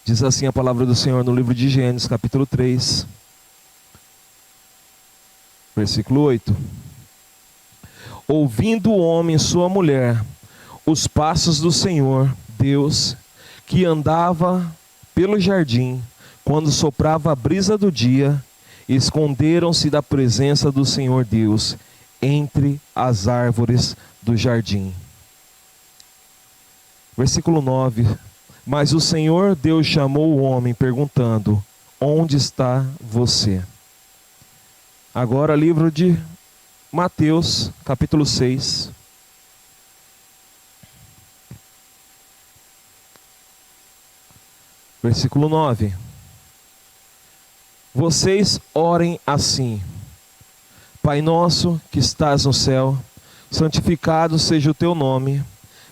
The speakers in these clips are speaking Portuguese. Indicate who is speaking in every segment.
Speaker 1: Diz assim a palavra do Senhor no livro de Gênesis, capítulo 3, versículo 8. Ouvindo o homem e sua mulher os passos do Senhor Deus, que andava pelo jardim, quando soprava a brisa do dia, esconderam-se da presença do Senhor Deus entre as árvores do jardim. Versículo 9. Mas o Senhor Deus chamou o homem, perguntando: onde está você? Agora, livro de Mateus, capítulo 6. Versículo 9. Vocês orem assim: Pai nosso que estás no céu, santificado seja o teu nome.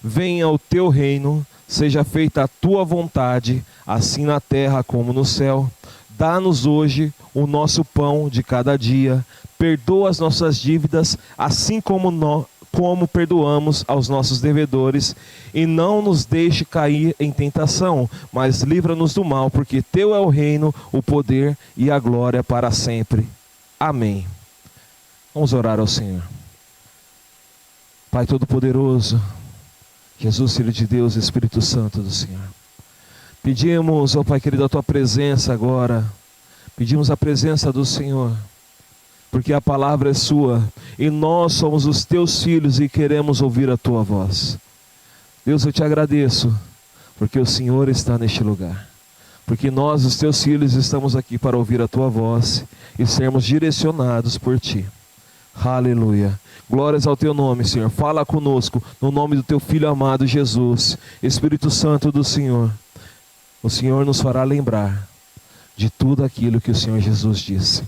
Speaker 1: Venha o teu reino, seja feita a tua vontade, assim na terra como no céu. Dá-nos hoje o nosso pão de cada dia. Perdoa as nossas dívidas, assim como perdoamos aos nossos devedores. E não nos deixe cair em tentação, mas livra-nos do mal, porque teu é o reino, o poder e a glória para sempre. Amém. Vamos orar ao Senhor. Pai Todo-Poderoso, Jesus, Filho de Deus, Espírito Santo do Senhor, pedimos, ó Pai querido, a tua presença agora. Pedimos a presença do Senhor, porque a palavra é sua e nós somos os teus filhos e queremos ouvir a tua voz. Deus, eu te agradeço, porque o Senhor está neste lugar, porque nós, os teus filhos, estamos aqui para ouvir a tua voz e sermos direcionados por ti. Aleluia. Glórias ao teu nome, Senhor. Fala conosco no nome do teu Filho amado Jesus. Espírito Santo do Senhor, o Senhor nos fará lembrar de tudo aquilo que o Senhor Jesus disse.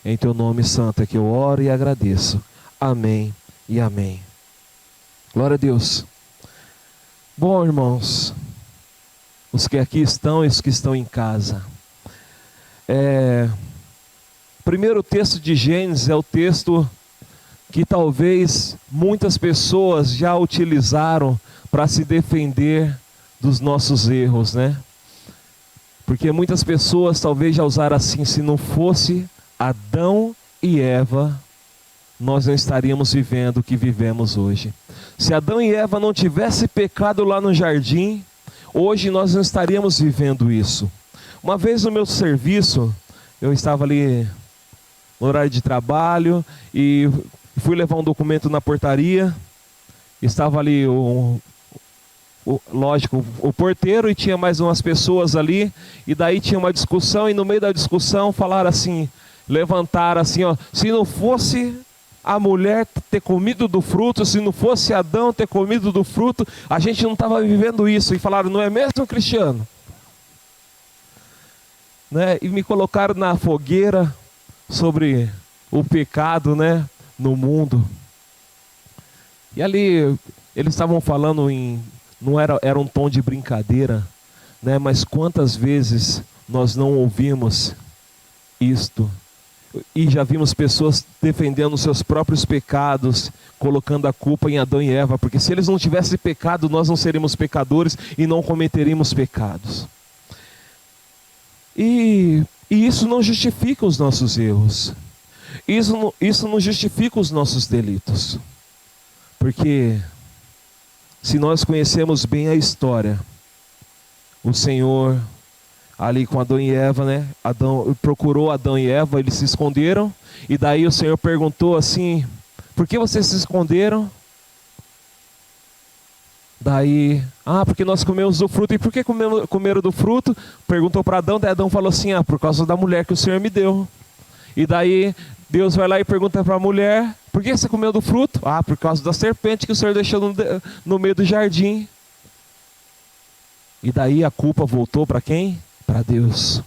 Speaker 1: Em teu nome santo é que eu oro e agradeço. Amém e amém. Glória a Deus. Bom, irmãos, os que aqui estão e os que estão em casa, primeiro texto de Gênesis é o texto que talvez muitas pessoas já utilizaram para se defender dos nossos erros, né? Porque muitas pessoas talvez já usaram assim: se não fosse Adão e Eva, nós não estaríamos vivendo o que vivemos hoje. Se Adão e Eva não tivessem pecado lá no jardim, hoje nós não estaríamos vivendo isso. Uma vez no meu serviço, eu estava ali no horário de trabalho e fui levar um documento na portaria. Estava ali lógico, o porteiro e tinha mais umas pessoas ali. E daí tinha uma discussão, e no meio da discussão falaram assim, levantaram assim, ó: se não fosse a mulher ter comido do fruto, se não fosse Adão ter comido do fruto, a gente não estava vivendo isso. E falaram: não é mesmo, Cristiano? Né? E me colocaram na fogueira sobre o pecado, né, no mundo. E ali eles estavam falando não era um tom de brincadeira, né, mas quantas vezes nós não ouvimos isto e já vimos pessoas defendendo seus próprios pecados, colocando a culpa em Adão e Eva, porque se eles não tivessem pecado, nós não seríamos pecadores e não cometeríamos pecados. E isso não justifica os nossos erros. Isso não justifica os nossos delitos. Porque se nós conhecemos bem a história, o Senhor ali com Adão e Eva, né? Adão procurou Adão e Eva, eles se esconderam. E daí o Senhor perguntou assim: por que vocês se esconderam? Daí, porque nós comemos do fruto. E por que comeram do fruto? Perguntou para Adão, daí Adão falou assim: por causa da mulher que o Senhor me deu. E daí Deus vai lá e pergunta para a mulher: por que você comeu do fruto? Por causa da serpente que o Senhor deixou no meio do jardim. E daí a culpa voltou para quem? Para Deus.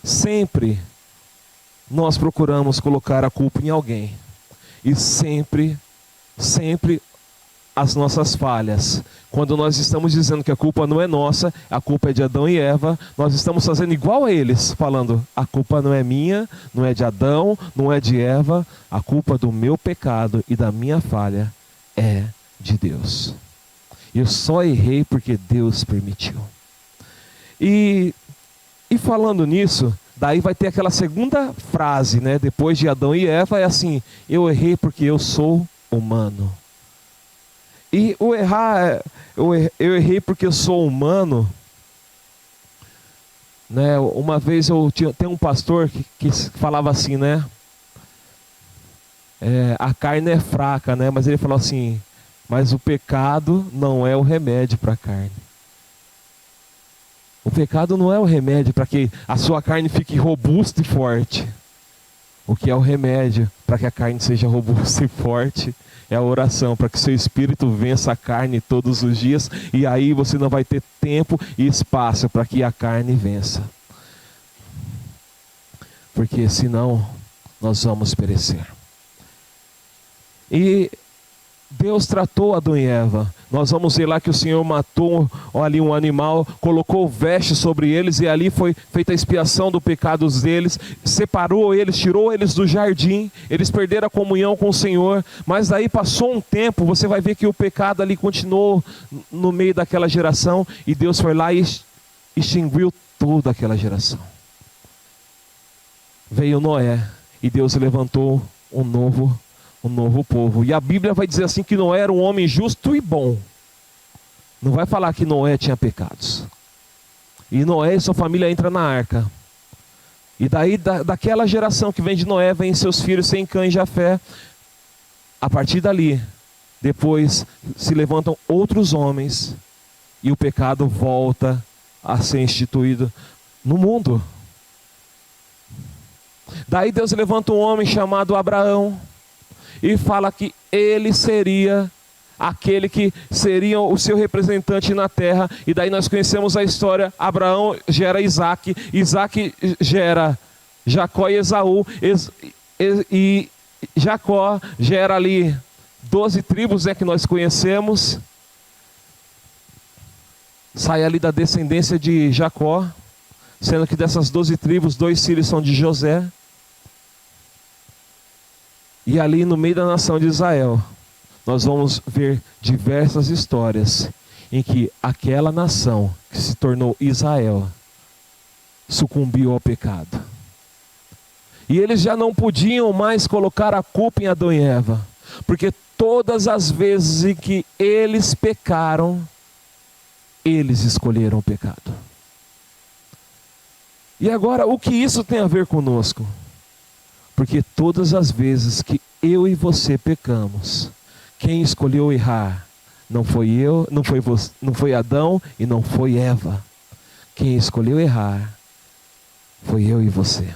Speaker 1: Sempre nós procuramos colocar a culpa em alguém. E sempre as nossas falhas. Quando nós estamos dizendo que a culpa não é nossa, a culpa é de Adão e Eva, nós estamos fazendo igual a eles, falando: a culpa não é minha, não é de Adão, não é de Eva, a culpa do meu pecado e da minha falha é de Deus. Eu só errei porque Deus permitiu. E E falando nisso, daí vai ter aquela segunda frase, né? Depois de Adão e Eva, é assim: eu errei porque eu sou humano. E o errar, eu errei porque eu sou humano, né? Uma vez tem um pastor que falava assim, né? A carne é fraca, né? Mas ele falou assim: mas o pecado não é o remédio para a carne. O pecado não é o remédio para que a sua carne fique robusta e forte. O que é o remédio para que a carne seja robusta e forte é a oração, para que seu espírito vença a carne todos os dias, e aí você não vai ter tempo e espaço para que a carne vença. Porque senão nós vamos perecer. E Deus tratou Adão e Eva. Nós vamos ver lá que o Senhor matou ali um animal, colocou veste sobre eles, e ali foi feita a expiação do pecado deles, separou eles, tirou eles do jardim, eles perderam a comunhão com o Senhor. Mas daí passou um tempo, você vai ver que o pecado ali continuou no meio daquela geração, e Deus foi lá e extinguiu toda aquela geração. Veio Noé, e Deus levantou um novo povo. E a Bíblia vai dizer assim que Noé era um homem justo e bom. Não vai falar que Noé tinha pecados. E Noé e sua família entram na arca. E daí daquela geração que vem de Noé, vem seus filhos Sem, Cã e Jafé. A partir dali, depois se levantam outros homens, e o pecado volta a ser instituído no mundo. Daí Deus levanta um homem chamado Abraão, e fala que ele seria aquele que seria o seu representante na terra. E daí nós conhecemos a história: Abraão gera Isaac, Isaac gera Jacó e Esaú, e Jacó gera ali 12 tribos, que nós conhecemos. Sai ali da descendência de Jacó, sendo que dessas 12 tribos, 2 filhos são de José. E ali no meio da nação de Israel, nós vamos ver diversas histórias em que aquela nação que se tornou Israel sucumbiu ao pecado. E eles já não podiam mais colocar a culpa em Adão e Eva, porque todas as vezes em que eles pecaram, eles escolheram o pecado. E agora, o que isso tem a ver conosco? Porque todas as vezes que eu e você pecamos, quem escolheu errar não foi eu, não foi Adão e não foi Eva. Quem escolheu errar foi eu e você.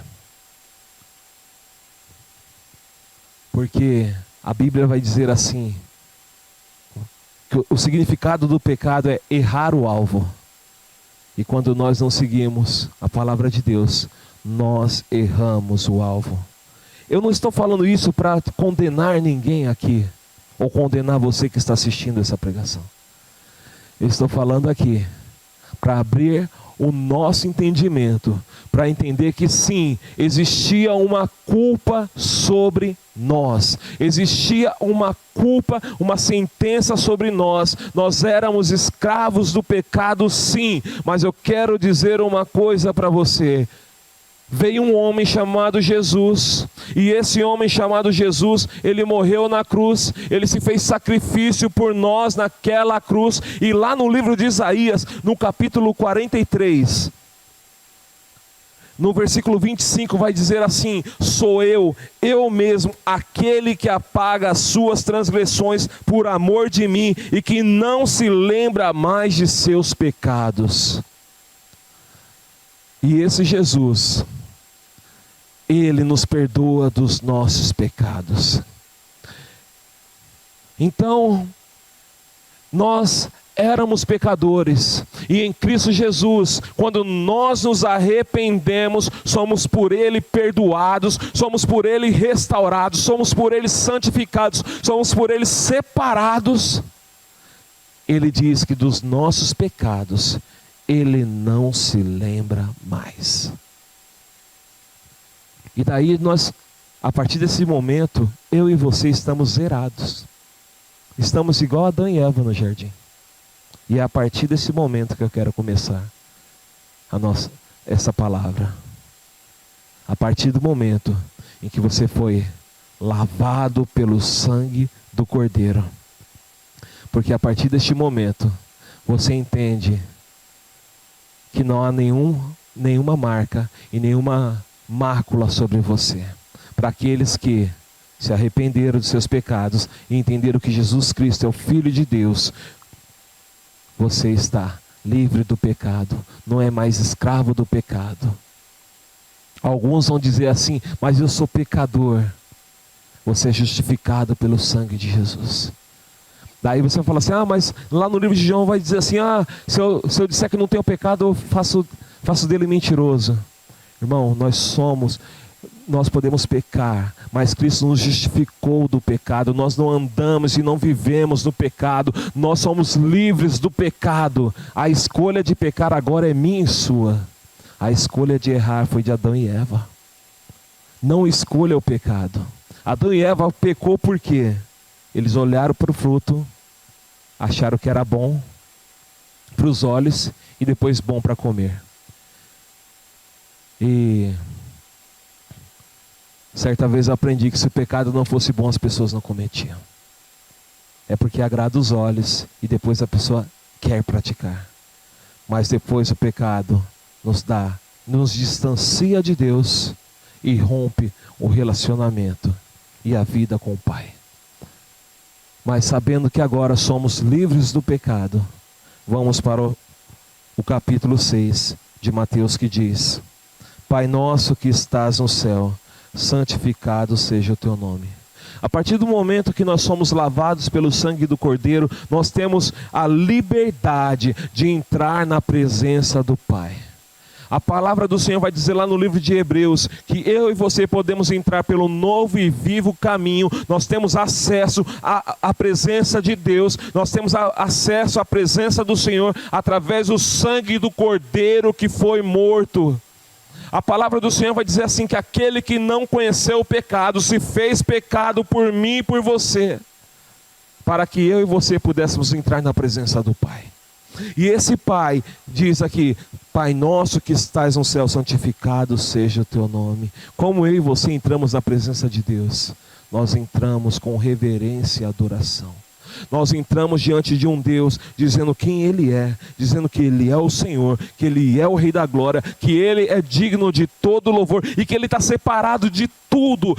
Speaker 1: Porque a Bíblia vai dizer assim, que o significado do pecado é errar o alvo. E quando nós não seguimos a palavra de Deus, nós erramos o alvo. Eu não estou falando isso para condenar ninguém aqui, ou condenar você que está assistindo essa pregação. Eu estou falando aqui para abrir o nosso entendimento, para entender que sim, existia uma culpa sobre nós, existia uma culpa, uma sentença sobre nós. Nós éramos escravos do pecado, sim, mas eu quero dizer uma coisa para você. Veio um homem chamado Jesus, e esse homem chamado Jesus, ele morreu na cruz, ele se fez sacrifício por nós naquela cruz. E lá no livro de Isaías, no capítulo 43, no versículo 25, vai dizer assim: sou eu mesmo, aquele que apaga as suas transgressões por amor de mim, e que não se lembra mais de seus pecados. E esse Jesus, Ele nos perdoa dos nossos pecados. Então, nós éramos pecadores, e em Cristo Jesus, quando nós nos arrependemos, somos por Ele perdoados, somos por Ele restaurados, somos por Ele santificados, somos por Ele separados. Ele diz que dos nossos pecados Ele não se lembra mais. E daí nós, a partir desse momento, eu e você estamos zerados. Estamos igual Adão e Eva no jardim. E é a partir desse momento que eu quero começar essa palavra. A partir do momento em que você foi lavado pelo sangue do Cordeiro. Porque a partir deste momento, você entende que não há nenhuma marca e nenhuma mácula sobre você. Para aqueles que se arrependeram dos seus pecados e entenderam que Jesus Cristo é o Filho de Deus, você está livre do pecado, não é mais escravo do pecado. Alguns vão dizer assim, mas eu sou pecador. Você é justificado pelo sangue de Jesus. Daí você fala assim, mas lá no livro de João vai dizer assim, se eu disser que não tenho pecado, eu faço dele mentiroso. Irmão, nós podemos pecar, mas Cristo nos justificou do pecado. Nós não andamos e não vivemos no pecado, nós somos livres do pecado. A escolha de pecar agora é minha e sua. A escolha de errar foi de Adão e Eva. Não escolha o pecado. Adão e Eva pecou por quê? Eles olharam para o fruto, acharam que era bom para os olhos e depois bom para comer. E certa vez eu aprendi que se o pecado não fosse bom, as pessoas não cometiam. É porque agrada os olhos e depois a pessoa quer praticar. Mas depois o pecado nos distancia de Deus e rompe o relacionamento e a vida com o Pai. Mas sabendo que agora somos livres do pecado, vamos para o capítulo 6 de Mateus, que diz: Pai nosso que estás no céu, santificado seja o teu nome. A partir do momento que nós somos lavados pelo sangue do Cordeiro, nós temos a liberdade de entrar na presença do Pai. A palavra do Senhor vai dizer lá no livro de Hebreus, que eu e você podemos entrar pelo novo e vivo caminho. Nós temos acesso à presença de Deus, nós temos acesso à presença do Senhor, através do sangue do Cordeiro que foi morto. A palavra do Senhor vai dizer assim, que aquele que não conheceu o pecado, se fez pecado por mim e por você, para que eu e você pudéssemos entrar na presença do Pai. E esse Pai diz aqui: Pai nosso que estás no céu, santificado seja o teu nome. Como eu e você entramos na presença de Deus? Nós entramos com reverência e adoração. Nós entramos diante de um Deus, dizendo quem Ele é, dizendo que Ele é o Senhor, que Ele é o Rei da Glória, que Ele é digno de todo louvor e que Ele está separado de tudo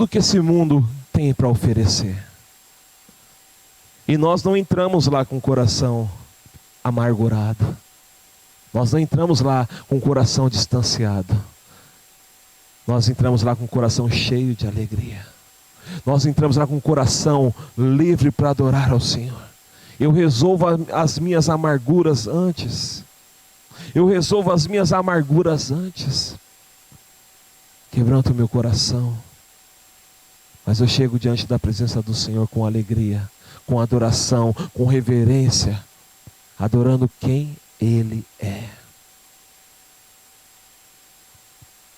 Speaker 1: que esse mundo tem para oferecer. E nós não entramos lá com o coração amargurado. Nós não entramos lá com o coração distanciado. Nós entramos lá com o coração cheio de alegria. Nós entramos lá com o coração livre para adorar ao Senhor. Eu resolvo as minhas amarguras antes. Quebranto o meu coração. Mas eu chego diante da presença do Senhor com alegria, com adoração, com reverência, adorando quem Ele é.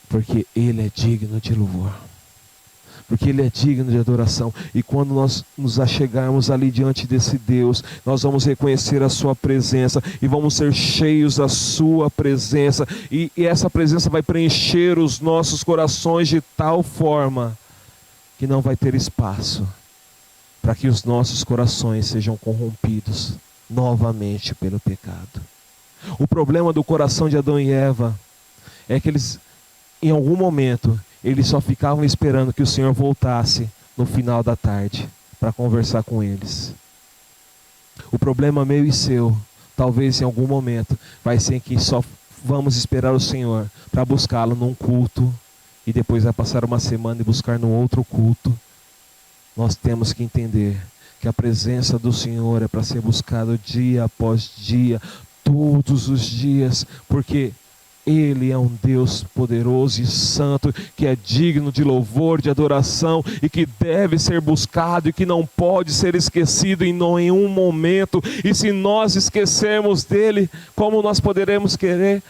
Speaker 1: Porque Ele é digno de louvor. Porque Ele é digno de adoração. E quando nós nos achegarmos ali diante desse Deus, nós vamos reconhecer a Sua presença e vamos ser cheios da Sua presença. E essa presença vai preencher os nossos corações de tal forma que não vai ter espaço para que os nossos corações sejam corrompidos novamente pelo pecado. O problema do coração de Adão e Eva é que eles, em algum momento, eles só ficavam esperando que o Senhor voltasse no final da tarde para conversar com eles. O problema meu e seu, talvez em algum momento, vai ser que só vamos esperar o Senhor para buscá-lo num culto e depois vai passar uma semana e buscar num outro culto. Nós temos que entender que a presença do Senhor é para ser buscado dia após dia, todos os dias, porque Ele é um Deus poderoso e santo, que é digno de louvor, de adoração, e que deve ser buscado e que não pode ser esquecido em nenhum momento. E se nós esquecermos dele, como nós poderemos querer?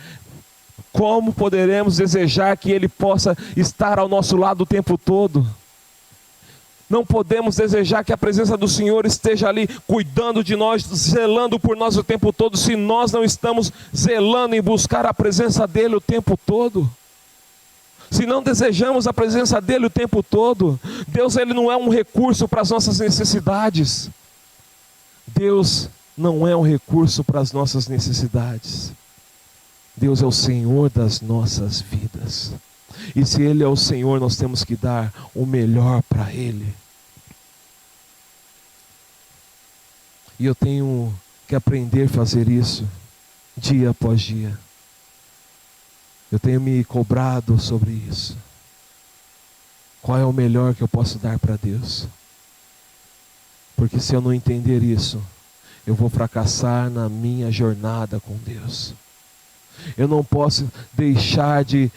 Speaker 1: Como poderemos desejar que Ele possa estar ao nosso lado o tempo todo? Não podemos desejar que a presença do Senhor esteja ali cuidando de nós, zelando por nós o tempo todo, se nós não estamos zelando em buscar a presença dEle o tempo todo. Se não desejamos a presença dEle o tempo todo, Deus, Ele não é um recurso para as nossas necessidades. Deus não é um recurso para as nossas necessidades. Deus é o Senhor das nossas vidas. E se Ele é o Senhor, nós temos que dar o melhor para Ele. E eu tenho que aprender a fazer isso dia após dia. Eu tenho me cobrado sobre isso. Qual é o melhor que eu posso dar para Deus? Porque se eu não entender isso, eu vou fracassar na minha jornada com Deus. Eu não posso deixar de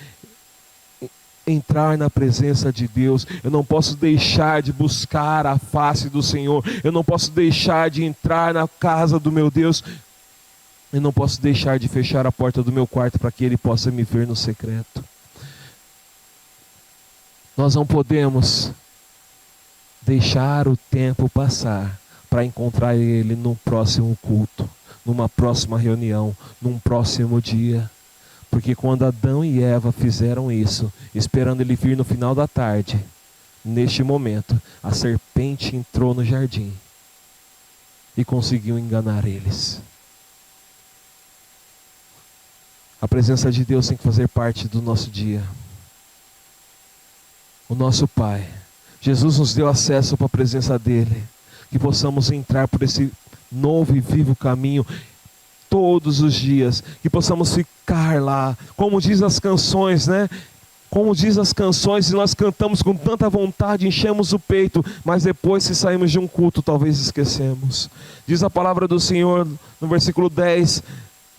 Speaker 1: entrar na presença de Deus. Eu não posso deixar de buscar a face do Senhor. Eu não posso deixar de entrar na casa do meu Deus. Eu não posso deixar de fechar a porta do meu quarto para que Ele possa me ver no secreto. Nós não podemos deixar o tempo passar para encontrar Ele num próximo culto, numa próxima reunião, num próximo dia. Porque quando Adão e Eva fizeram isso, esperando Ele vir no final da tarde, neste momento, a serpente entrou no jardim e conseguiu enganar eles. A presença de Deus tem que fazer parte do nosso dia. O nosso Pai, Jesus nos deu acesso para a presença dEle, que possamos entrar por esse novo e vivo caminho todos os dias, que possamos ficar lá, como diz as canções, né? Como diz as canções, e nós cantamos com tanta vontade, enchemos o peito, mas depois, se saímos de um culto, talvez esquecemos. Diz a palavra do Senhor no versículo 10: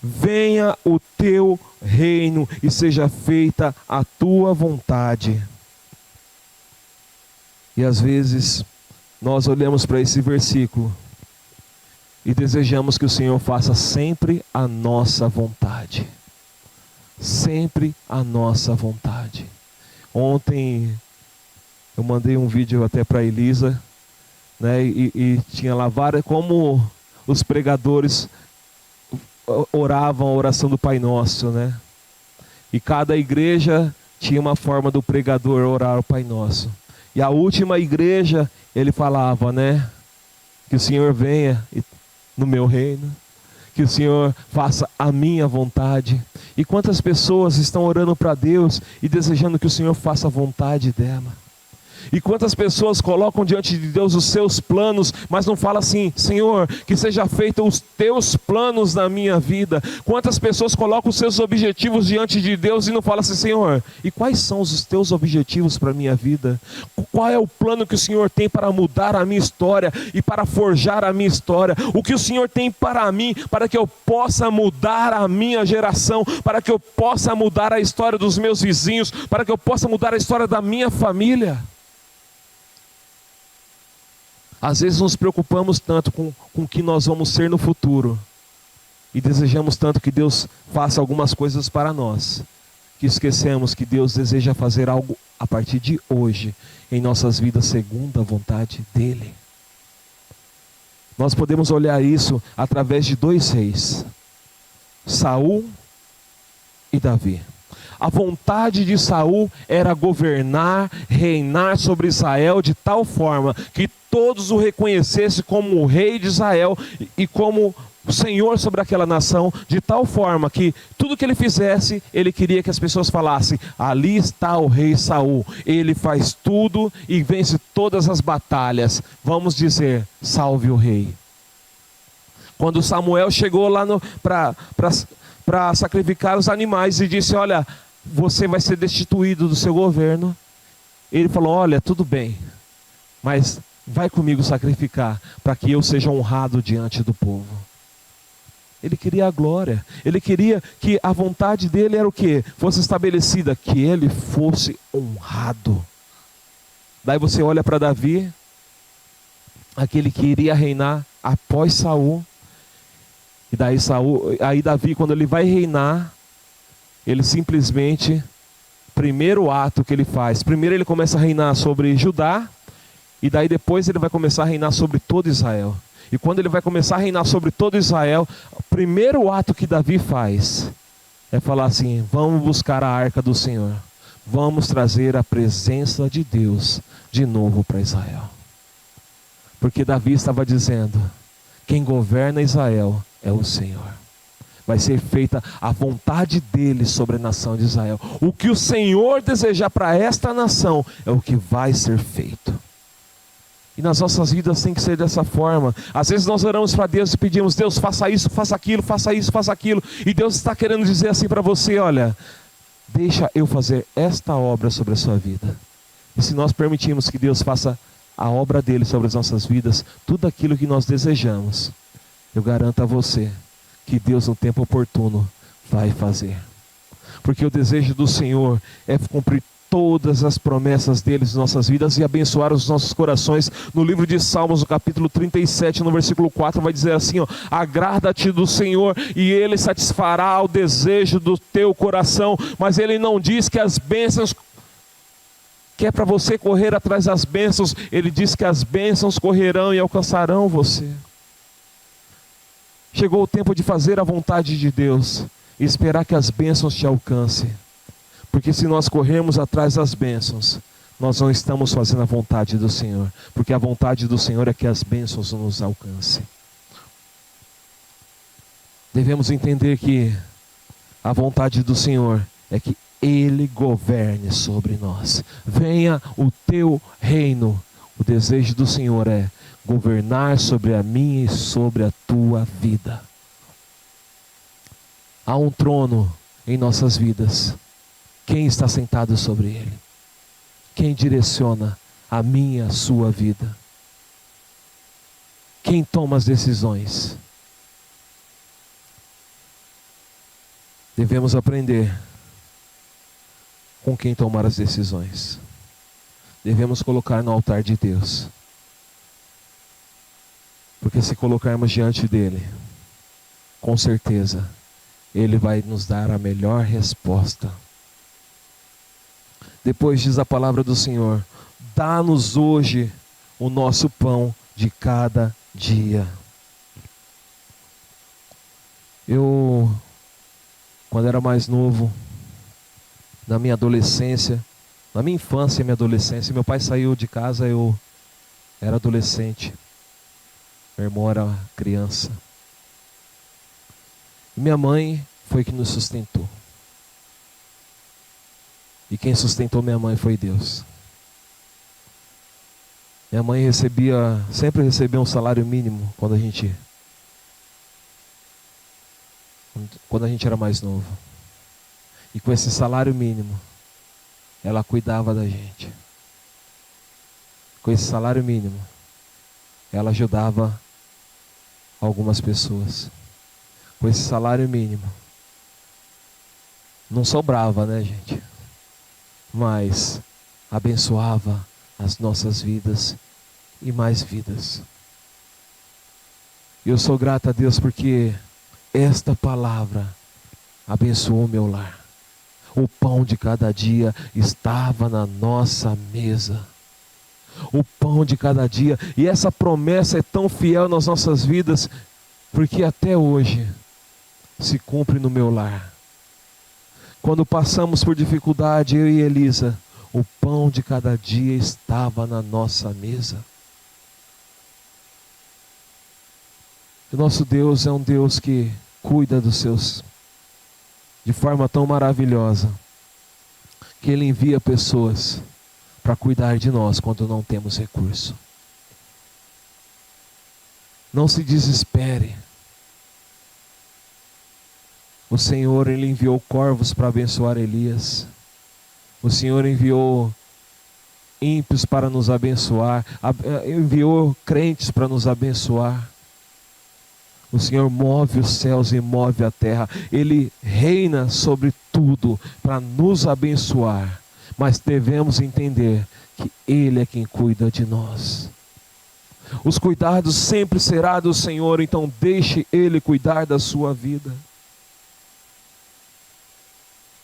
Speaker 1: venha o teu reino e seja feita a tua vontade. E às vezes nós olhamos para esse versículo e desejamos que o Senhor faça sempre a nossa vontade. Sempre a nossa vontade. Ontem eu mandei um vídeo até para a Elisa, né, e tinha lá várias, como os pregadores oravam a oração do Pai Nosso, né? E cada igreja tinha uma forma do pregador orar o Pai Nosso. E a última igreja, ele falava, né? Que o Senhor venha no meu reino, que o Senhor faça a minha vontade. E quantas pessoas estão orando para Deus e desejando que o Senhor faça a vontade dela? E quantas pessoas colocam diante de Deus os seus planos, mas não falam assim: Senhor, que seja feito os teus planos na minha vida. Quantas pessoas colocam os seus objetivos diante de Deus e não falam assim: Senhor, e quais são os teus objetivos para a minha vida? Qual é o plano que o Senhor tem para mudar a minha história e para forjar a minha história? O que o Senhor tem para mim, para que eu possa mudar a minha geração, para que eu possa mudar a história dos meus vizinhos, para que eu possa mudar a história da minha família? Às vezes nos preocupamos tanto com o que nós vamos ser no futuro e desejamos tanto que Deus faça algumas coisas para nós, que esquecemos que Deus deseja fazer algo a partir de hoje em nossas vidas segundo a vontade dEle. Nós podemos olhar isso através de dois reis, Saul e Davi. A vontade de Saul era governar, reinar sobre Israel de tal forma que todos o reconhecessem como o rei de Israel e como o Senhor sobre aquela nação, de tal forma que tudo que ele fizesse, ele queria que as pessoas falassem: ali está o rei Saul, ele faz tudo e vence todas as batalhas. Vamos dizer: salve o rei. Quando Samuel chegou lá para sacrificar os animais e disse: olha, você vai ser destituído do seu governo, ele falou: olha, tudo bem, mas vai comigo sacrificar, para que eu seja honrado diante do povo. Ele queria a glória, ele queria que a vontade dele era o quê? Fosse estabelecida, que ele fosse honrado. Daí você olha para Davi, aquele que iria reinar após Saul, e aí Davi, quando ele vai reinar, ele simplesmente, primeiro ato que ele faz, primeiro ele começa a reinar sobre Judá, E daí depois ele vai começar a reinar sobre todo Israel. E quando ele vai começar a reinar sobre todo Israel, o primeiro ato que Davi faz é falar assim: vamos buscar a arca do Senhor. Vamos trazer a presença de Deus de novo para Israel. Porque Davi estava dizendo: quem governa Israel é o Senhor. Vai ser feita a vontade dele sobre a nação de Israel. O que o Senhor desejar para esta nação é o que vai ser feito. E nas nossas vidas tem que ser dessa forma. Às vezes nós oramos para Deus e pedimos: Deus, faça isso, faça aquilo, faça isso, faça aquilo. E Deus está querendo dizer assim para você: olha, deixa eu fazer esta obra sobre a sua vida. E se nós permitirmos que Deus faça a obra dele sobre as nossas vidas, tudo aquilo que nós desejamos, eu garanto a você que Deus no tempo oportuno vai fazer. Porque o desejo do Senhor é cumprir todas as promessas dele em nossas vidas e abençoar os nossos corações. No livro de Salmos, no capítulo 37, no versículo 4, vai dizer assim: ó, agrada-te do Senhor e ele satisfará o desejo do teu coração. Mas ele não diz que as bênçãos, que é para você correr atrás das bênçãos. Ele diz que as bênçãos correrão e alcançarão você. Chegou o tempo de fazer a vontade de Deus e esperar que as bênçãos te alcancem. Porque se nós corrermos atrás das bênçãos, nós não estamos fazendo a vontade do Senhor. Porque a vontade do Senhor é que as bênçãos nos alcancem. Devemos entender que a vontade do Senhor é que Ele governe sobre nós. Venha o teu reino. O desejo do Senhor é governar sobre a minha e sobre a tua vida. Há um trono em nossas vidas. Quem está sentado sobre ele? Quem direciona a minha, a sua vida? Quem toma as decisões? Devemos aprender com quem tomar as decisões. Devemos colocar no altar de Deus. Porque se colocarmos diante dele, com certeza, ele vai nos dar a melhor resposta. Depois diz a palavra do Senhor: dá-nos hoje o nosso pão de cada dia. Eu, quando era mais novo, na minha adolescência, na minha infância e minha adolescência, meu pai saiu de casa, eu era adolescente, meu irmão era criança. E minha mãe foi que nos sustentou. E quem sustentou minha mãe foi Deus. Minha mãe sempre recebia um salário mínimo quando a gente era mais novo. E com esse salário mínimo, ela cuidava da gente. Com esse salário mínimo, ela ajudava algumas pessoas. Com esse salário mínimo, não sobrava, né, gente? Mas abençoava as nossas vidas e mais vidas. E eu sou grato a Deus porque esta palavra abençoou o meu lar. O pão de cada dia estava na nossa mesa. O pão de cada dia. E essa promessa é tão fiel nas nossas vidas, porque até hoje se cumpre no meu lar. Quando passamos por dificuldade, eu e Elisa, o pão de cada dia estava na nossa mesa. O nosso Deus é um Deus que cuida dos seus de forma tão maravilhosa, que Ele envia pessoas para cuidar de nós quando não temos recurso. Não se desespere. O Senhor, Ele enviou corvos para abençoar Elias. O Senhor enviou ímpios para nos abençoar. Enviou crentes para nos abençoar. O Senhor move os céus e move a terra. Ele reina sobre tudo para nos abençoar. Mas devemos entender que Ele é quem cuida de nós. Os cuidados sempre será do Senhor, então deixe Ele cuidar da sua vida.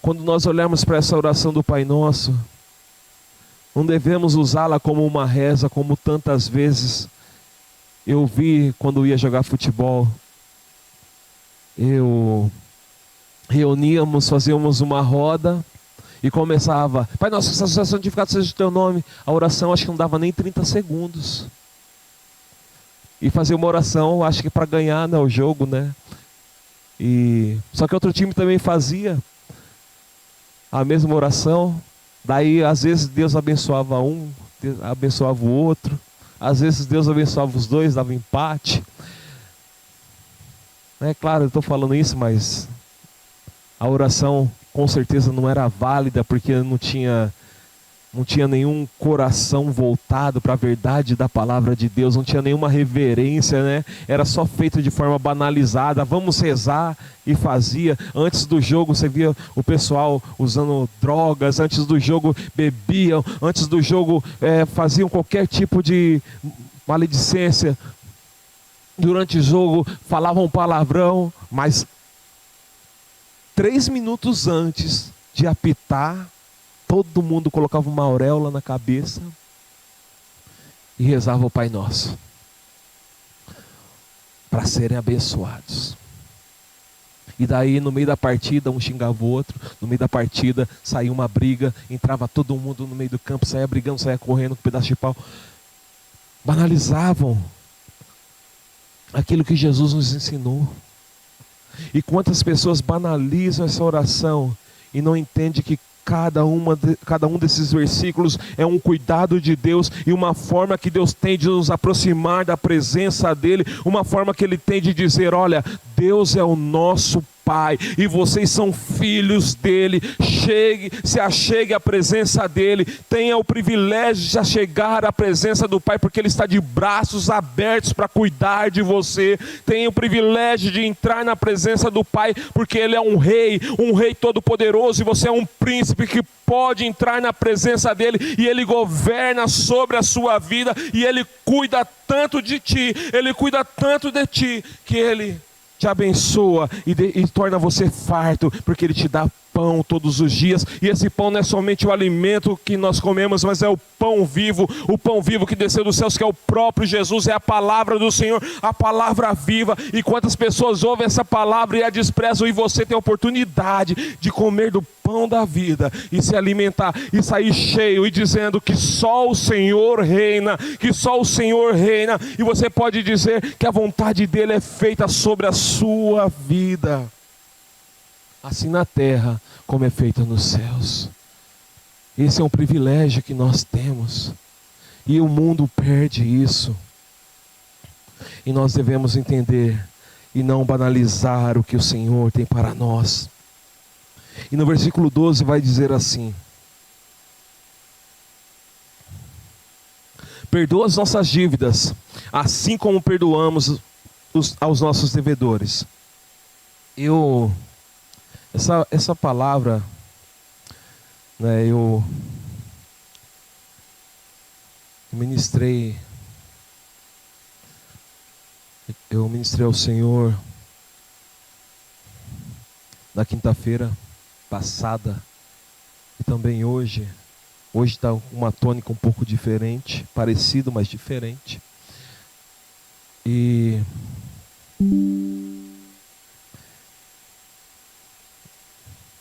Speaker 1: Quando nós olhamos para essa oração do Pai Nosso, Não devemos usá-la como uma reza, como tantas vezes eu vi quando ia jogar futebol. Reuníamos, fazíamos uma roda e começava: Pai nosso que estás no céu, santificado seja o teu nome. A oração acho que não dava nem 30 segundos. E fazia uma oração, acho que para ganhar, né, o jogo, né? Só que outro time também fazia a mesma oração. Daí às vezes Deus abençoava um, abençoava o outro. Às vezes Deus abençoava os dois, dava empate. É claro, eu estou falando isso, mas a oração com certeza não era válida, porque não tinha nenhum coração voltado para a verdade da palavra de Deus, não tinha nenhuma reverência, né? Era só feito de forma banalizada. Vamos rezar, e fazia. Antes do jogo você via o pessoal usando drogas, antes do jogo bebiam, antes do jogo faziam qualquer tipo de maledicência. Durante o jogo falavam palavrão, mas 3 minutos antes de apitar, todo mundo colocava uma auréola na cabeça e rezava o Pai Nosso, para serem abençoados. E daí no meio da partida um xingava o outro, no meio da partida saía uma briga, entrava todo mundo no meio do campo, saía brigando, saía correndo com um pedaço de pau. Banalizavam aquilo que Jesus nos ensinou. E quantas pessoas banalizam essa oração e não entendem que cada um desses versículos é um cuidado de Deus e uma forma que Deus tem de nos aproximar da presença dEle, uma forma que Ele tem de dizer: olha, Deus é o nosso Pai e vocês são filhos dEle. Se achegue à presença dEle, tenha o privilégio de se achegar à presença do Pai, porque Ele está de braços abertos para cuidar de você. Tenha o privilégio de entrar na presença do Pai, porque Ele é um rei todo poderoso, e você é um príncipe que pode entrar na presença dEle, e Ele governa sobre a sua vida, e Ele cuida tanto de ti, Ele cuida tanto de ti, que Ele te abençoa e torna você farto, porque Ele te dá pão todos os dias. E esse pão não é somente o alimento que nós comemos, mas é o pão vivo que desceu dos céus, que é o próprio Jesus, é a palavra do Senhor, a palavra viva. E quantas pessoas ouvem essa palavra e a desprezam, e você tem a oportunidade de comer do pão da vida e se alimentar e sair cheio e dizendo que só o Senhor reina, que só o Senhor reina, e você pode dizer que a vontade dEle é feita sobre a sua vida, assim na terra como é feita nos céus. Esse é um privilégio que nós temos, e o mundo perde isso, e nós devemos entender e não banalizar o que o Senhor tem para nós. E no versículo 12 vai dizer assim: perdoa as nossas dívidas, assim como perdoamos aos nossos devedores. Essa palavra, né, eu ministrei ao Senhor na quinta-feira passada, e também hoje está uma tônica um pouco diferente, parecido, mas diferente. E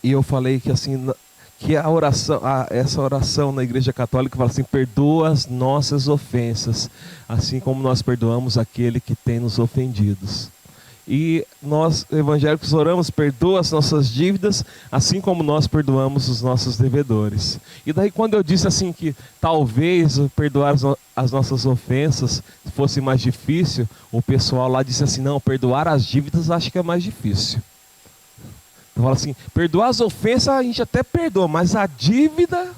Speaker 1: eu falei que assim, que essa oração na Igreja Católica fala assim: perdoa as nossas ofensas, assim como nós perdoamos aquele que tem nos ofendidos. E nós evangélicos oramos: perdoa as nossas dívidas, assim como nós perdoamos os nossos devedores. E daí quando eu disse assim que talvez perdoar as nossas ofensas fosse mais difícil, o pessoal lá disse assim: não, perdoar as dívidas acho que é mais difícil. Eu falo assim: perdoar as ofensas a gente até perdoa, mas a dívida,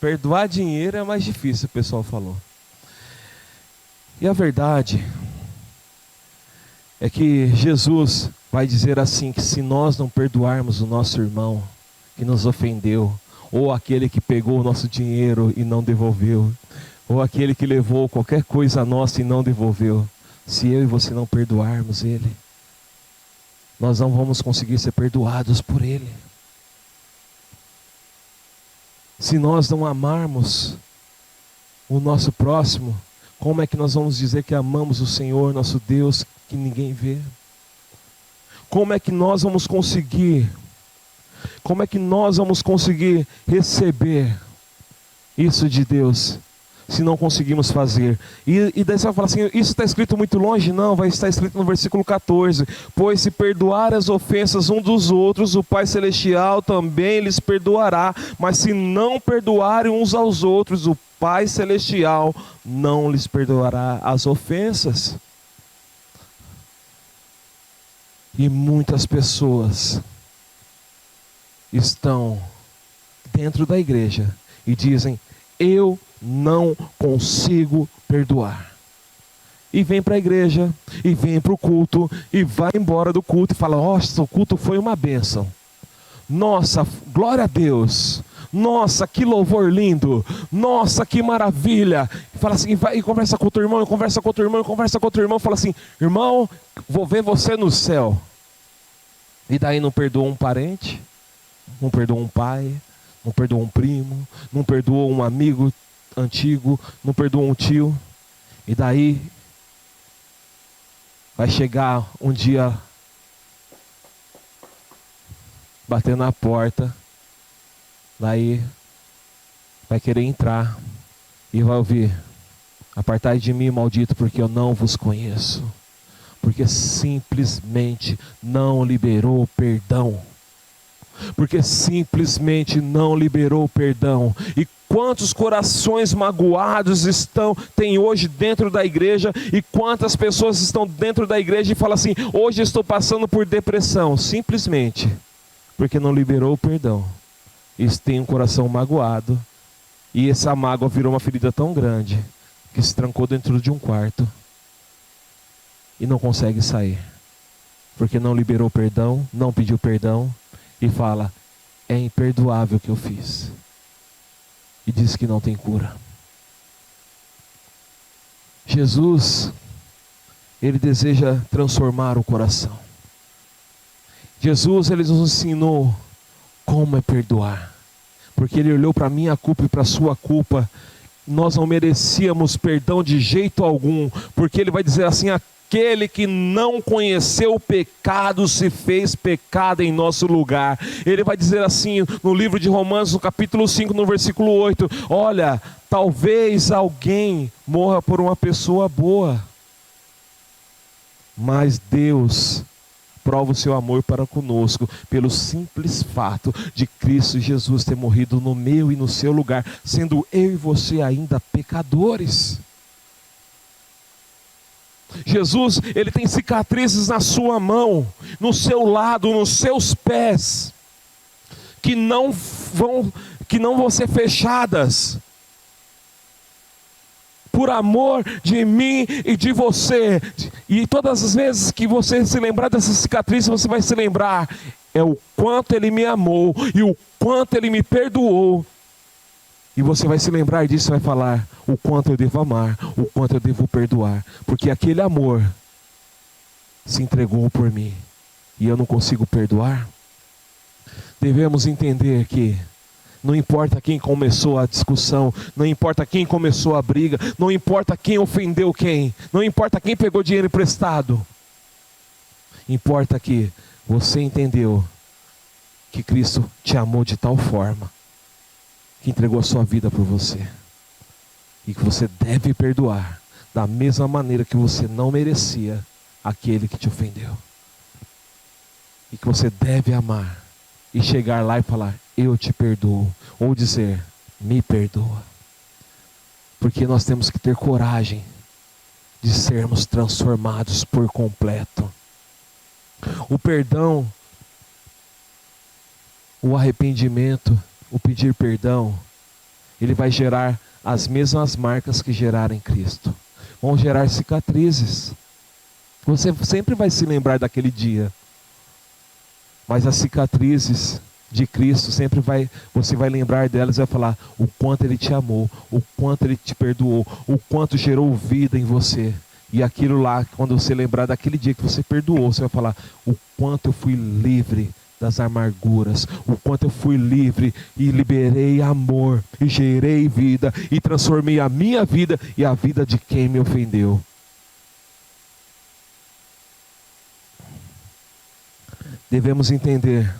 Speaker 1: perdoar dinheiro é mais difícil, o pessoal falou. E a verdade é que Jesus vai dizer assim, que se nós não perdoarmos o nosso irmão que nos ofendeu, ou aquele que pegou o nosso dinheiro e não devolveu, ou aquele que levou qualquer coisa nossa e não devolveu, se eu e você não perdoarmos ele, nós não vamos conseguir ser perdoados por ele. Se nós não amarmos o nosso próximo, como é que nós vamos dizer que amamos o Senhor, nosso Deus, que ninguém vê? Como é que nós vamos conseguir? Como é que nós vamos conseguir receber isso de Deus, se não conseguimos fazer? E daí você vai falar assim, isso está escrito muito longe? Não, vai estar escrito no versículo 14. Pois se perdoar as ofensas um dos outros, o Pai Celestial também lhes perdoará. Mas se não perdoarem uns aos outros, o Pai Celestial não lhes perdoará as ofensas. E muitas pessoas estão dentro da igreja e dizem, eu não consigo perdoar. E vem para a igreja, e vem para o culto, e vai embora do culto e fala, nossa, o culto foi uma bênção. Nossa, glória a Deus. Nossa, que louvor lindo. Nossa, que maravilha. E fala assim, vai e conversa com o teu irmão, e conversa com o teu irmão, e conversa com o teu irmão. Fala assim, irmão, vou ver você no céu. E daí não perdoa um parente, não perdoa um pai, não perdoa um primo, não perdoa um amigo antigo, não perdoa um tio. E daí vai chegar um dia, bater na porta, daí vai querer entrar e vai ouvir, apartai de mim, maldito, porque eu não vos conheço. Porque simplesmente não liberou perdão. Porque simplesmente não liberou perdão. E quantos corações magoados tem hoje dentro da igreja, e quantas pessoas estão dentro da igreja e falam assim, hoje estou passando por depressão, simplesmente porque não liberou o perdão. Eles têm um coração magoado, e essa mágoa virou uma ferida tão grande, que se trancou dentro de um quarto, e não consegue sair, porque não liberou perdão, não pediu perdão, e fala, é imperdoável o que eu fiz, e diz que não tem cura. Jesus, Ele deseja transformar o coração. Jesus, Ele nos ensinou como é perdoar, porque Ele olhou para a minha culpa e para a sua culpa. Nós não merecíamos perdão de jeito algum, porque Ele vai dizer assim, aquele que não conheceu o pecado se fez pecado em nosso lugar. Ele vai dizer assim no livro de Romanos, no capítulo 5, no versículo 8, olha, talvez alguém morra por uma pessoa boa, mas Deus prova o seu amor para conosco, pelo simples fato de Cristo Jesus ter morrido no meu e no seu lugar, sendo eu e você ainda pecadores. Jesus, Ele tem cicatrizes na sua mão, no seu lado, nos seus pés, que não vão ser fechadas, por amor de mim e de você. E todas as vezes que você se lembrar dessa cicatriz, você vai se lembrar, é o quanto Ele me amou, e o quanto Ele me perdoou. E você vai se lembrar disso e vai falar, o quanto eu devo amar, o quanto eu devo perdoar. Porque aquele amor se entregou por mim, e eu não consigo perdoar. Devemos entender que não importa quem começou a discussão, não importa quem começou a briga, não importa quem ofendeu quem, não importa quem pegou dinheiro emprestado. Importa que você entendeu que Cristo te amou de tal forma, que entregou a sua vida por você, e que você deve perdoar da mesma maneira que você não merecia aquele que te ofendeu, e que você deve amar e chegar lá e falar, eu te perdoo, ou dizer, me perdoa. Porque nós temos que ter coragem de sermos transformados por completo. O perdão, o arrependimento, o pedir perdão, ele vai gerar as mesmas marcas que geraram em Cristo. Vão gerar cicatrizes. Você sempre vai se lembrar daquele dia, mas as cicatrizes de Cristo, você vai lembrar delas e vai falar o quanto Ele te amou, o quanto Ele te perdoou, o quanto gerou vida em você. E aquilo lá, quando você lembrar daquele dia que você perdoou, você vai falar o quanto eu fui livre das amarguras, o quanto eu fui livre e liberei amor, e gerei vida, e transformei a minha vida e a vida de quem me ofendeu. Devemos entender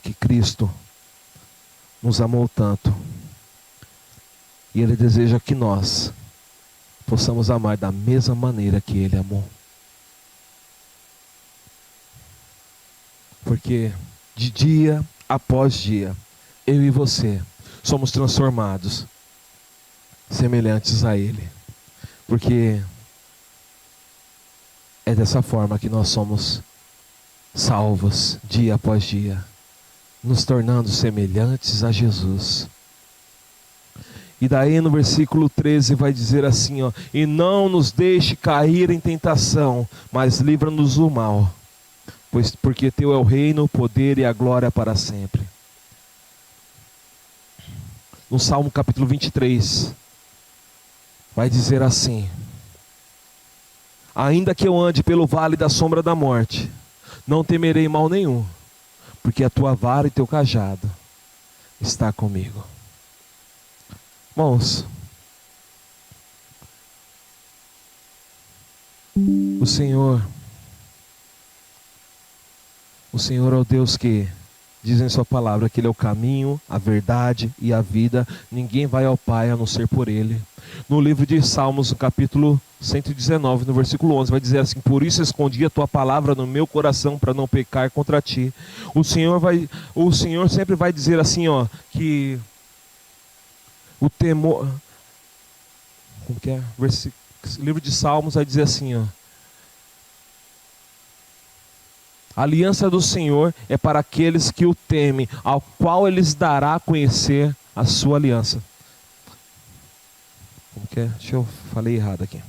Speaker 1: que Cristo nos amou tanto, e Ele deseja que nós possamos amar da mesma maneira que Ele amou. Porque de dia após dia, eu e você somos transformados semelhantes a Ele. Porque é dessa forma que nós somos salvos dia após dia, nos tornando semelhantes a Jesus. E daí no versículo 13 vai dizer assim, ó: e não nos deixe cair em tentação, mas livra-nos do mal, porque teu é o reino, o poder e a glória para sempre. No Salmo capítulo 23, vai dizer assim: ainda que eu ande pelo vale da sombra da morte, não temerei mal nenhum, porque a tua vara e teu cajado está comigo. Irmãos, o Senhor é o Deus que diz em sua palavra que Ele é o caminho, a verdade e a vida. Ninguém vai ao Pai a não ser por Ele. No livro de Salmos, no capítulo 119, no versículo 11, vai dizer assim: por isso escondi a tua palavra no meu coração, para não pecar contra ti. O Senhor sempre vai dizer assim, ó, que o temor, como que é? Livro de Salmos vai dizer assim, ó: a aliança do Senhor é para aqueles que o temem, ao qual Ele lhes dará a conhecer a sua aliança. Como que é? Falei errado aqui.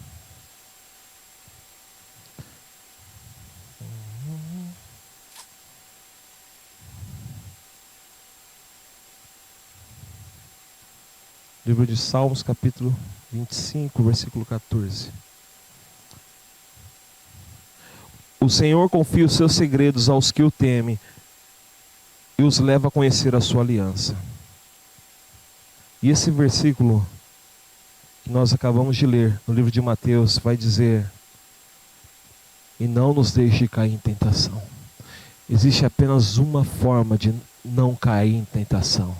Speaker 1: Livro de Salmos, capítulo 25, versículo 14. O Senhor confia os seus segredos aos que o temem e os leva a conhecer a sua aliança. E esse versículo que nós acabamos de ler no livro de Mateus vai dizer: e não nos deixe cair em tentação. Existe apenas uma forma de não cair em tentação: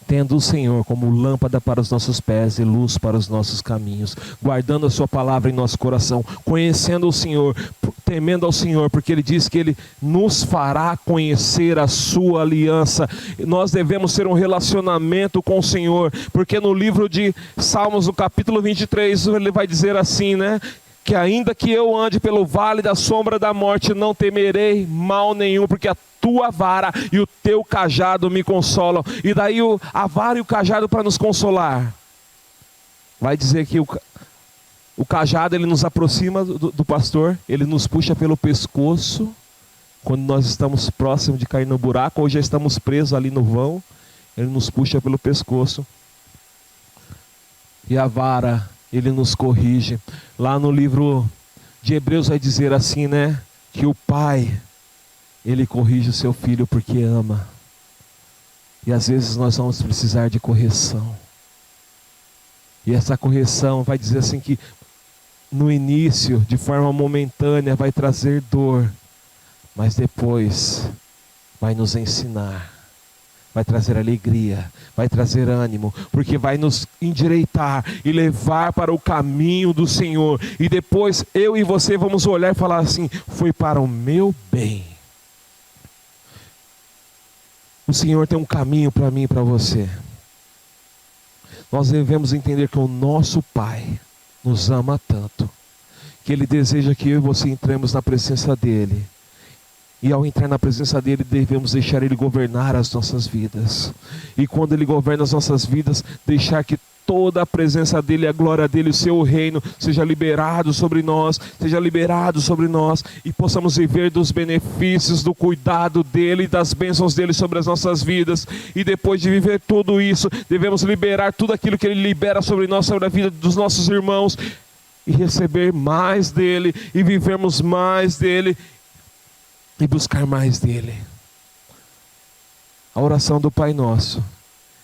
Speaker 1: tendo o Senhor como lâmpada para os nossos pés e luz para os nossos caminhos, guardando a sua palavra em nosso coração, conhecendo o Senhor, temendo ao Senhor, porque Ele diz que Ele nos fará conhecer a sua aliança. Nós devemos ter um relacionamento com o Senhor, porque no livro de Salmos, no capítulo 23, ele vai dizer assim, né? Que ainda que eu ande pelo vale da sombra da morte, não temerei mal nenhum, porque a tua vara e o teu cajado me consolam. E daí a vara e o cajado para nos consolar. Vai dizer que o cajado, ele nos aproxima do pastor, ele nos puxa pelo pescoço, quando nós estamos próximos de cair no buraco, ou já estamos presos ali no vão, ele nos puxa pelo pescoço. E a vara, ele nos corrige. Lá no livro de Hebreus vai dizer assim, né? Que o pai, ele corrige o seu filho porque ama. E às vezes nós vamos precisar de correção. E essa correção vai dizer assim que no início, de forma momentânea, vai trazer dor, mas depois vai nos ensinar, vai trazer alegria, vai trazer ânimo, porque vai nos endireitar e levar para o caminho do Senhor. E depois eu e você vamos olhar e falar assim: foi para o meu bem. O Senhor tem um caminho para mim e para você. Nós devemos entender que o nosso Pai nos ama tanto, que Ele deseja que eu e você entremos na presença dEle. E ao entrar na presença dEle, devemos deixar Ele governar as nossas vidas. E quando Ele governa as nossas vidas, deixar que toda a presença dEle, a glória dEle, o seu reino seja liberado sobre nós, e possamos viver dos benefícios, do cuidado dEle, das bênçãos dEle sobre as nossas vidas. E depois de viver tudo isso, devemos liberar tudo aquilo que Ele libera sobre nós, sobre a vida dos nossos irmãos, e receber mais dEle, e vivermos mais dEle, e buscar mais dEle. A oração do Pai Nosso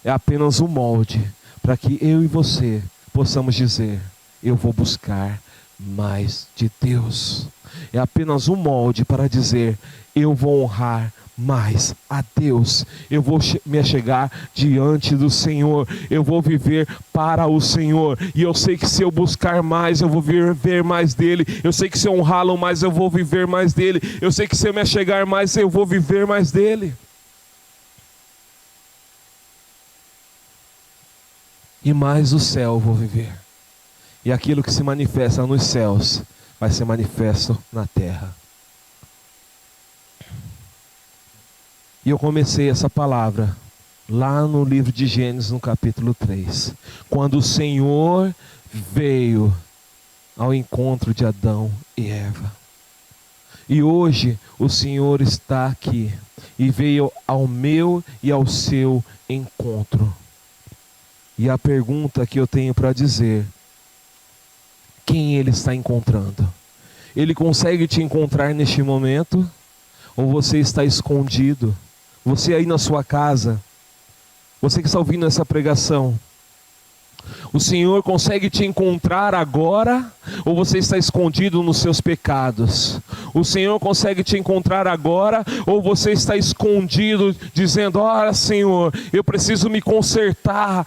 Speaker 1: é apenas um molde para que eu e você possamos dizer: eu vou buscar mais de Deus. É apenas um molde para dizer: eu vou honrar mais a Deus. Eu vou me achegar diante do Senhor. Eu vou viver para o Senhor. E eu sei que se eu buscar mais, eu vou viver mais dEle. Eu sei que se eu honrá-lo mais, eu vou viver mais dEle. Eu sei que se eu me achegar mais, eu vou viver mais dEle. E mais o céu eu vou viver. E aquilo que se manifesta nos céus vai ser manifesto na terra. E eu comecei essa palavra lá no livro de Gênesis, no capítulo 3. Quando o Senhor veio ao encontro de Adão e Eva. E hoje o Senhor está aqui e veio ao meu e ao seu encontro. E a pergunta que eu tenho para dizer: quem Ele está encontrando? Ele consegue te encontrar neste momento? Ou você está escondido? Você aí na sua casa, você que está ouvindo essa pregação, o Senhor consegue te encontrar agora? Ou você está escondido nos seus pecados? O Senhor consegue te encontrar agora? Ou você está escondido dizendo: olha, Senhor, eu preciso me consertar.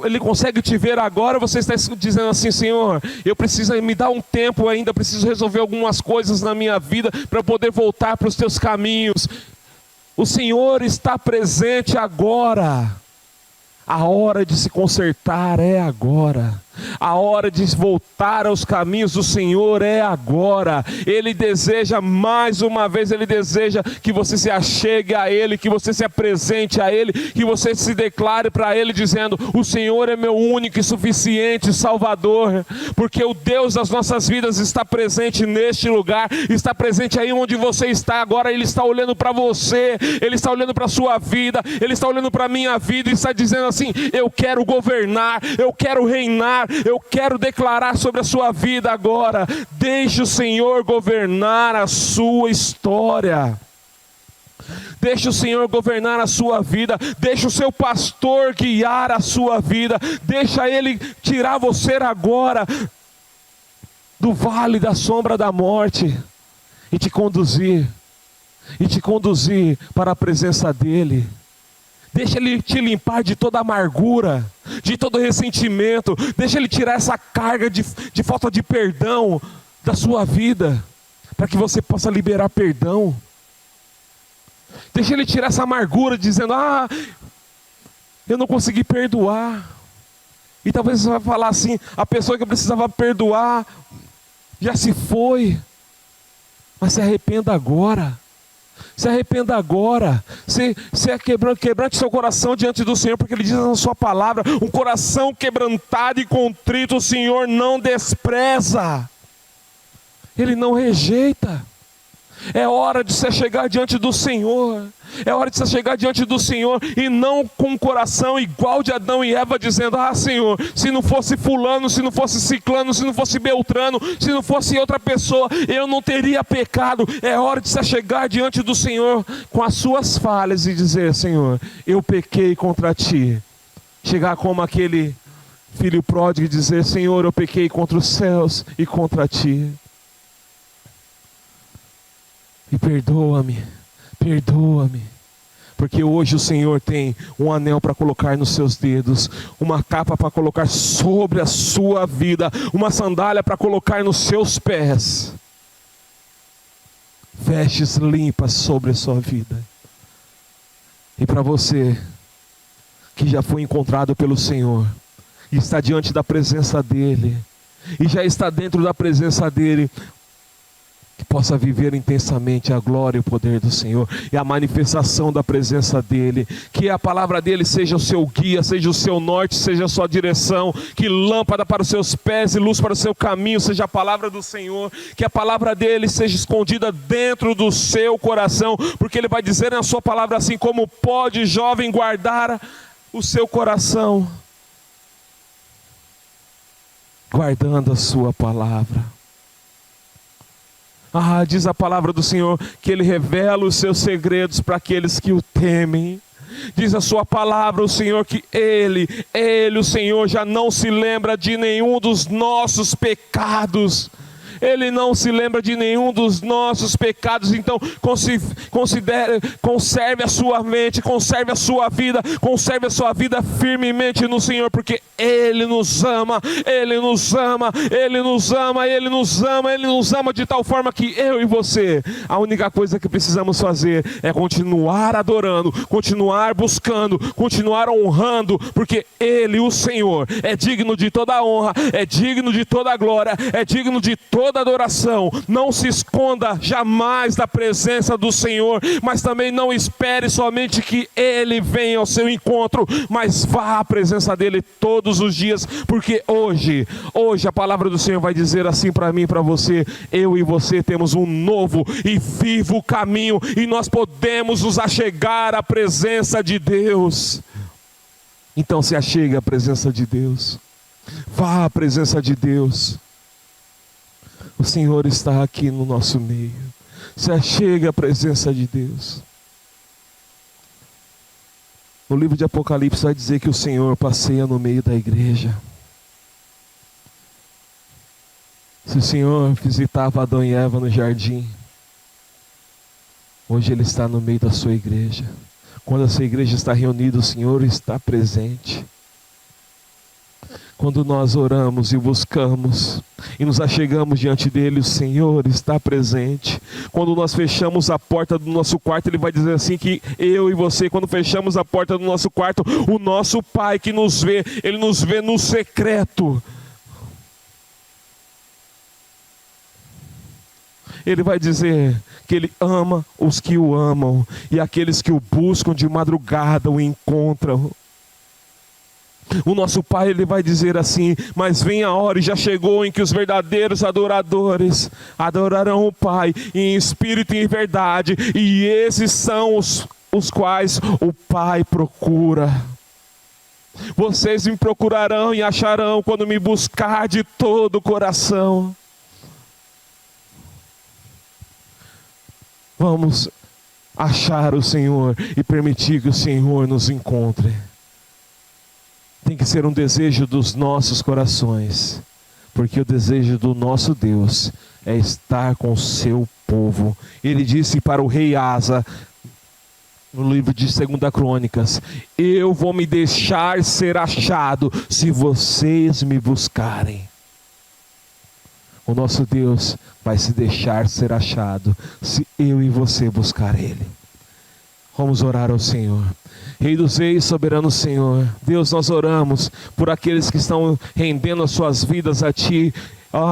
Speaker 1: Ele consegue te ver agora? Ou você está dizendo assim: Senhor, eu preciso me dar um tempo ainda, preciso resolver algumas coisas na minha vida para poder voltar para os teus caminhos. O Senhor está presente agora. A hora de se consertar é agora. A hora de voltar aos caminhos do Senhor é agora. Ele deseja, mais uma vez, Ele deseja que você se achegue a Ele, que você se apresente a Ele, que você se declare para Ele dizendo: o Senhor é meu único e suficiente Salvador. Porque o Deus das nossas vidas está presente neste lugar, está presente aí onde você está agora. Ele está olhando para você, Ele está olhando para a sua vida, Ele está olhando para a minha vida e está dizendo assim: eu quero governar, eu quero reinar, eu quero declarar sobre a sua vida agora. Deixe o Senhor governar a sua história. Deixe o Senhor governar a sua vida. Deixe o seu pastor guiar a sua vida. Deixa Ele tirar você agora do vale da sombra da morte e te conduzir para a presença dEle. Deixa Ele te limpar de toda amargura, de todo ressentimento. Deixa Ele tirar essa carga de falta de perdão da sua vida, para que você possa liberar perdão. Deixa Ele tirar essa amargura dizendo: eu não consegui perdoar. E talvez você vai falar assim: a pessoa que eu precisava perdoar já se foi. Mas se arrependa agora. Se arrependa agora. Quebrante seu coração diante do Senhor, porque Ele diz na sua palavra: um coração quebrantado e contrito o Senhor não despreza. Ele não rejeita. É hora de se chegar diante do Senhor. É hora de se chegar diante do Senhor, e não com um coração igual de Adão e Eva, dizendo: Senhor, se não fosse fulano, se não fosse ciclano, se não fosse beltrano, se não fosse outra pessoa, eu não teria pecado. É hora de se chegar diante do Senhor com as suas falhas e dizer: Senhor, eu pequei contra Ti. Chegar como aquele filho pródigo e dizer: Senhor, eu pequei contra os céus e contra Ti. E perdoa-me, porque hoje o Senhor tem um anel para colocar nos seus dedos, uma capa para colocar sobre a sua vida, uma sandália para colocar nos seus pés, vestes limpas sobre a sua vida. E para você que já foi encontrado pelo Senhor, e está diante da presença dEle, e já está dentro da presença dEle, possa viver intensamente a glória e o poder do Senhor e a manifestação da presença dEle. Que a palavra dEle seja o seu guia, seja o seu norte, seja a sua direção. Que lâmpada para os seus pés e luz para o seu caminho seja a palavra do Senhor. Que a palavra dEle seja escondida dentro do seu coração, porque Ele vai dizer na sua palavra assim: como pode, jovem, guardar o seu coração? Guardando a sua palavra. Diz a palavra do Senhor que Ele revela os seus segredos para aqueles que o temem. Diz a sua palavra, o Senhor, que Ele, o Senhor, já não se lembra de nenhum dos nossos pecados. Ele não se lembra de nenhum dos nossos pecados. Então conserve a sua mente, conserve a sua vida firmemente no Senhor, porque Ele nos ama, Ele nos ama, Ele nos ama, Ele nos ama, Ele nos ama de tal forma que eu e você, a única coisa que precisamos fazer é continuar adorando, continuar buscando, continuar honrando, porque Ele, o Senhor, é digno de toda a honra, é digno de toda a glória, é digno de toda adoração. Não se esconda jamais da presença do Senhor, mas também não espere somente que Ele venha ao seu encontro, mas vá à presença dEle todos os dias, porque hoje a palavra do Senhor vai dizer assim para mim e para você: eu e você temos um novo e vivo caminho, e nós podemos nos achegar à presença de Deus. Então se achegue à presença de Deus, vá à presença de Deus. O Senhor está aqui no nosso meio. Se achegue à presença de Deus. No livro de Apocalipse vai dizer que o Senhor passeia no meio da igreja. Se o Senhor visitava Adão e Eva no jardim, hoje Ele está no meio da sua igreja. Quando a sua igreja está reunida, o Senhor está presente. Quando nós oramos e buscamos e nos achegamos diante dEle, o Senhor está presente. Quando nós fechamos a porta do nosso quarto, Ele vai dizer assim que eu e você, quando fechamos a porta do nosso quarto, o nosso Pai que nos vê, Ele nos vê no secreto. Ele vai dizer que Ele ama os que o amam, e aqueles que o buscam de madrugada o encontram. O nosso Pai, Ele vai dizer assim: mas vem a hora, e já chegou, em que os verdadeiros adoradores adorarão o Pai em espírito e em verdade, e esses são os quais o Pai procura. Vocês me procurarão e acharão quando me buscar de todo o coração. Vamos achar o Senhor e permitir que o Senhor nos encontre. Tem que ser um desejo dos nossos corações, porque o desejo do nosso Deus é estar com o seu povo. Ele disse para o rei Asa, no livro de 2 Crônicas: eu vou me deixar ser achado se vocês me buscarem. O nosso Deus vai se deixar ser achado se eu e você buscar Ele. Vamos orar ao Senhor. Rei dos reis, soberano Senhor, Deus, nós oramos por aqueles que estão rendendo as suas vidas a Ti.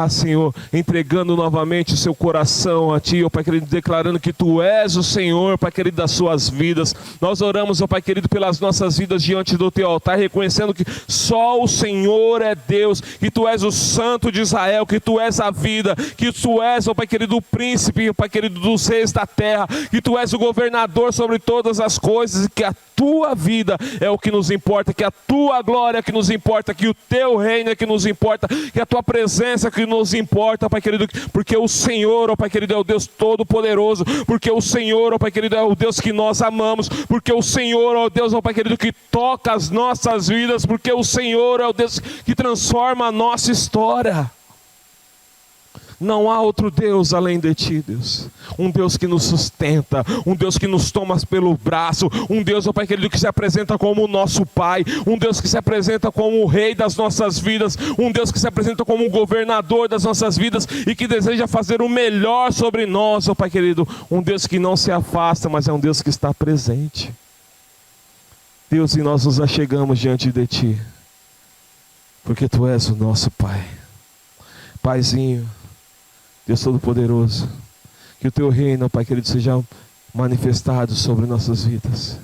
Speaker 1: Senhor, entregando novamente o seu coração a Ti, ó Pai querido, declarando que Tu és o Senhor, Pai querido, das suas vidas. Nós oramos, ó Pai querido, pelas nossas vidas diante do Teu altar, reconhecendo que só o Senhor é Deus, que Tu és o Santo de Israel, que Tu és a vida, que Tu és, ó Pai querido, o príncipe, ó Pai querido, dos reis da terra, que Tu és o governador sobre todas as coisas, e que a Tua vida é o que nos importa, que a Tua glória é que nos importa, que o Teu reino é que nos importa, que a Tua presença que nos importa, Pai querido, porque o Senhor, ó Pai querido, é o Deus Todo-Poderoso, porque o Senhor, ó Pai querido, é o Deus que nós amamos, porque o Senhor, ó Deus, ó Pai querido, que toca as nossas vidas, porque o Senhor é o Deus que transforma a nossa história. Não há outro Deus além de Ti, Deus. Um Deus que nos sustenta, um Deus que nos toma pelo braço, um Deus, ó Pai querido, que se apresenta como o nosso Pai, um Deus que se apresenta como o Rei das nossas vidas, um Deus que se apresenta como o governador das nossas vidas e que deseja fazer o melhor sobre nós, ó Pai querido. Um Deus que não se afasta, mas é um Deus que está presente. Deus, e nós nos achegamos diante de Ti, porque Tu és o nosso Pai. Paizinho, Deus Todo-Poderoso, que o teu reino, Pai querido, seja manifestado sobre nossas vidas.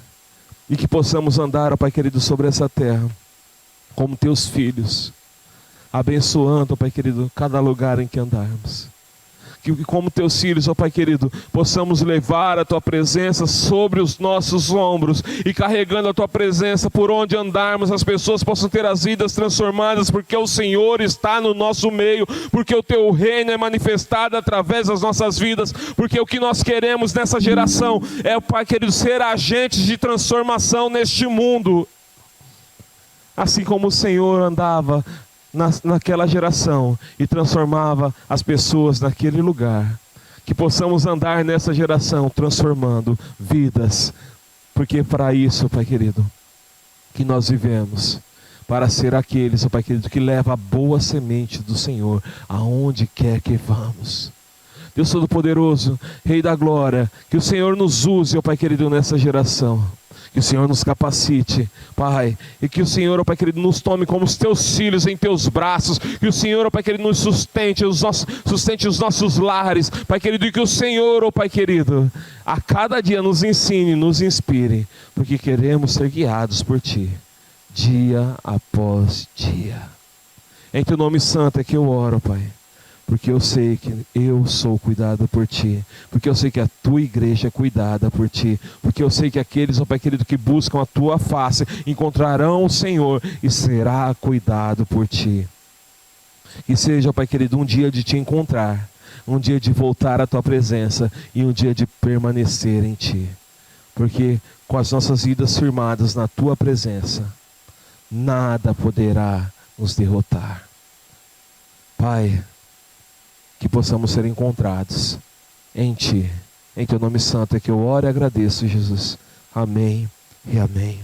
Speaker 1: E que possamos andar, Pai querido, sobre essa terra, como teus filhos, abençoando, Pai querido, cada lugar em que andarmos. Que como teus filhos, ó Pai querido, possamos levar a tua presença sobre os nossos ombros, e carregando a tua presença por onde andarmos, as pessoas possam ter as vidas transformadas, porque o Senhor está no nosso meio, porque o teu reino é manifestado através das nossas vidas, porque o que nós queremos nessa geração é, Pai querido, ser agentes de transformação neste mundo. Assim como o Senhor andava naquela geração e transformava as pessoas naquele lugar, que possamos andar nessa geração transformando vidas, porque para isso, Pai querido, que nós vivemos, para ser aqueles, Pai querido, que leva a boa semente do Senhor aonde quer que vamos. Deus Todo-Poderoso, Rei da Glória, que o Senhor nos use, Pai querido, nessa geração. Que o Senhor nos capacite, Pai, e que o Senhor, Pai querido, nos tome como os teus filhos em teus braços, que o Senhor, Pai querido, nos sustente os nossos lares, Pai querido, e que o Senhor, Pai querido, a cada dia nos ensine, nos inspire, porque queremos ser guiados por Ti, dia após dia. Em Teu nome santo é que eu oro, Pai, porque eu sei que eu sou cuidado por Ti, porque eu sei que a Tua igreja é cuidada por Ti, porque eu sei que aqueles, ó Pai querido, que buscam a Tua face, encontrarão o Senhor e será cuidado por Ti. Que seja, ó Pai querido, um dia de Te encontrar, um dia de voltar à Tua presença e um dia de permanecer em Ti, porque com as nossas vidas firmadas na Tua presença, nada poderá nos derrotar. Pai, que possamos ser encontrados em Ti. Em Teu nome santo é que eu oro e agradeço, Jesus. Amém e amém.